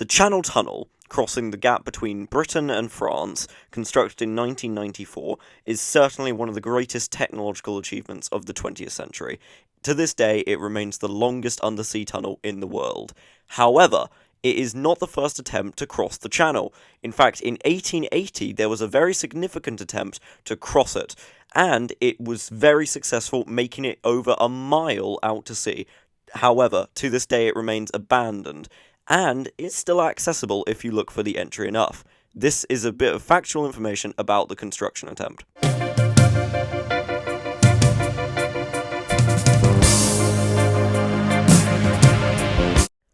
The Channel Tunnel, crossing the gap between Britain and France, constructed in 1994, is certainly one of the greatest technological achievements of the 20th century. To this day, it remains the longest undersea tunnel in the world. However, it is not the first attempt to cross the channel. In fact, in 1880, there was a very significant attempt to cross it, and it was very successful, making it over a mile out to sea. However, to this day, it remains abandoned, and is still accessible if you look for the entry enough. This is a bit of factual information about the construction attempt.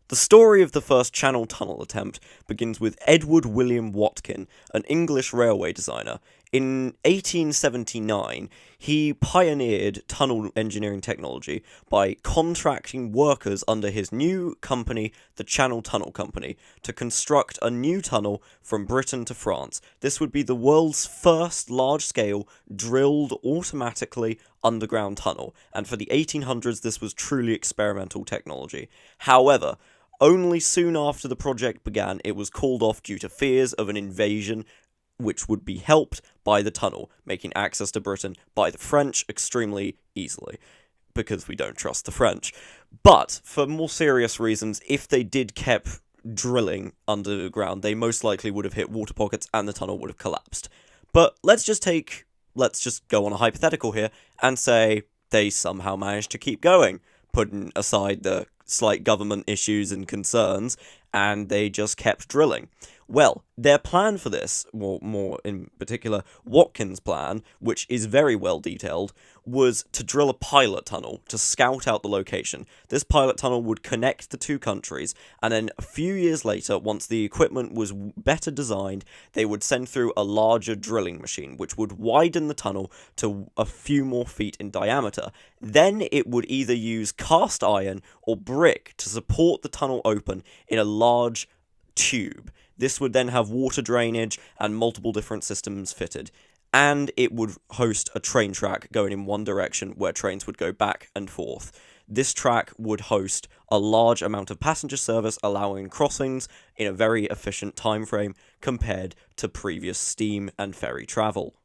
The story of the first Channel Tunnel attempt begins with Edward William Watkin, an English railway designer. In 1879, he pioneered tunnel engineering technology by contracting workers under his new company, the Channel Tunnel Company, to construct a new tunnel from Britain to France. This would be the world's first large-scale, drilled automatically underground tunnel, and for the 1800s this was truly experimental technology. However, only soon after the project began, it was called off due to fears of an invasion, which would be helped by the tunnel, making access to Britain by the French extremely easily, because we don't trust the French. But, for more serious reasons, if they did kept drilling underground, they most likely would have hit water pockets and the tunnel would have collapsed. But let's just go on a hypothetical here, and say they somehow managed to keep going, putting aside the slight government issues and concerns, and they just kept drilling. Well, their plan for this, or more in particular, Watkins' plan, which is very well detailed, was to drill a pilot tunnel to scout out the location. This pilot tunnel would connect the two countries, and then a few years later, once the equipment was better designed, they would send through a larger drilling machine, which would widen the tunnel to a few more feet in diameter. Then it would either use cast iron or brick to support the tunnel open in a large tube. This would then have water drainage and multiple different systems fitted. And it would host a train track going in one direction where trains would go back and forth. This track would host a large amount of passenger service, allowing crossings in a very efficient time frame compared to previous steam and ferry travel.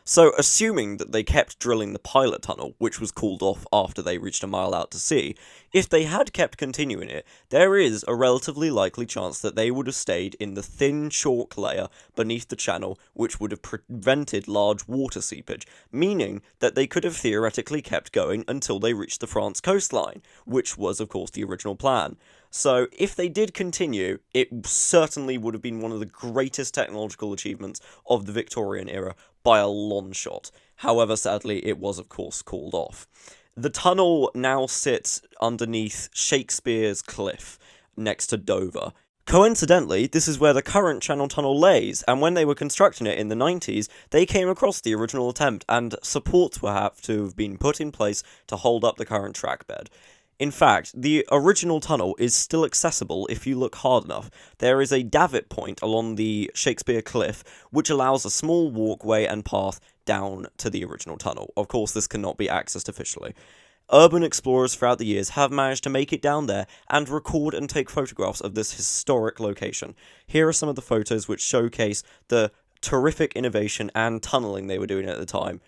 So, assuming that they kept drilling the pilot tunnel, which was called off after they reached a mile out to sea, if they had kept continuing it, there is a relatively likely chance that they would have stayed in the thin chalk layer beneath the channel, which would have prevented large water seepage, meaning that they could have theoretically kept going until they reached the France coastline, which was, of course, the original plan. So, if they did continue, it certainly would have been one of the greatest technological achievements of the Victorian era by a long shot. However, sadly, it was, of course, called off. The tunnel now sits underneath Shakespeare's Cliff, next to Dover. Coincidentally, this is where the current Channel Tunnel lays, and when they were constructing it in the 90s, they came across the original attempt, and supports will have to have been put in place to hold up the current track bed. In fact, the original tunnel is still accessible if you look hard enough. There is a davit point along the Shakespeare Cliff, which allows a small walkway and path down to the original tunnel. Of course, this cannot be accessed officially. Urban explorers throughout the years have managed to make it down there and record and take photographs of this historic location. Here are some of the photos which showcase the terrific innovation and tunneling they were doing at the time.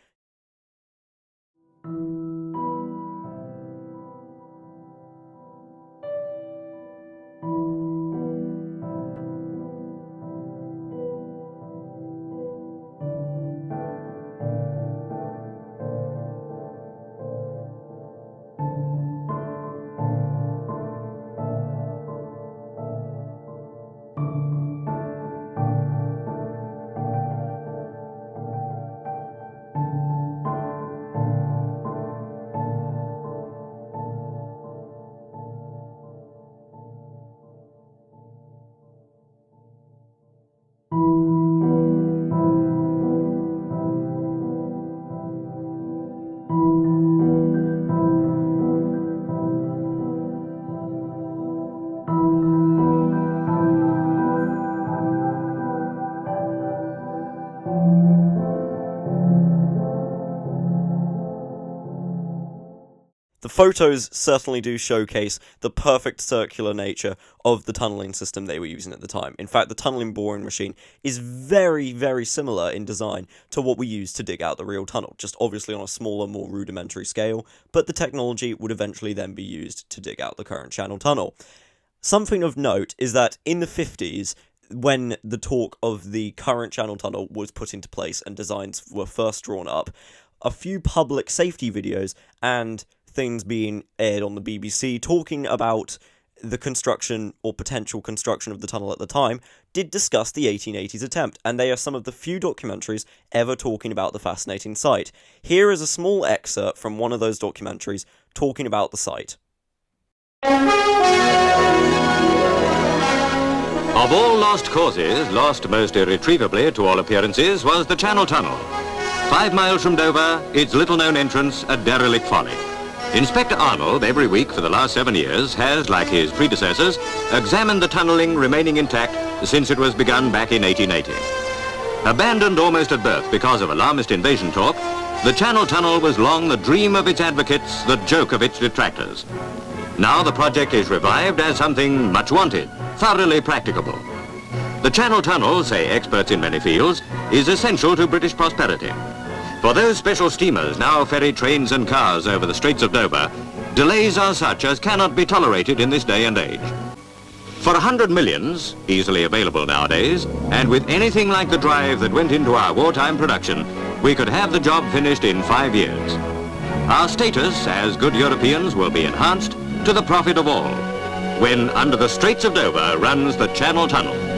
photos certainly do showcase the perfect circular nature of the tunnelling system they were using at the time. In fact, the tunnelling boring machine is very, very similar in design to what we use to dig out the real tunnel, just obviously on a smaller, more rudimentary scale, but the technology would eventually then be used to dig out the current Channel Tunnel. Something of note is that in the 50s, when the talk of the current Channel Tunnel was put into place and designs were first drawn up, a few public safety videos and things being aired on the BBC talking about the construction or potential construction of the tunnel at the time did discuss the 1880s attempt, and they are some of the few documentaries ever talking about the fascinating site. Here is a small excerpt from one of those documentaries talking about the site. Of all lost causes, lost most irretrievably to all appearances, was the Channel Tunnel. 5 miles from Dover, its little-known entrance, a derelict folly. Inspector Arnold, every week for the last 7 years, has, like his predecessors, examined the tunnelling remaining intact since it was begun back in 1880. Abandoned almost at birth because of alarmist invasion talk, the Channel Tunnel was long the dream of its advocates, the joke of its detractors. Now the project is revived as something much wanted, thoroughly practicable. The Channel Tunnel, say experts in many fields, is essential to British prosperity. For those special steamers now ferry trains and cars over the Straits of Dover, delays are such as cannot be tolerated in this day and age. For 100 millions, easily available nowadays, and with anything like the drive that went into our wartime production, we could have the job finished in 5 years. Our status as good Europeans will be enhanced to the profit of all, when under the Straits of Dover runs the Channel Tunnel.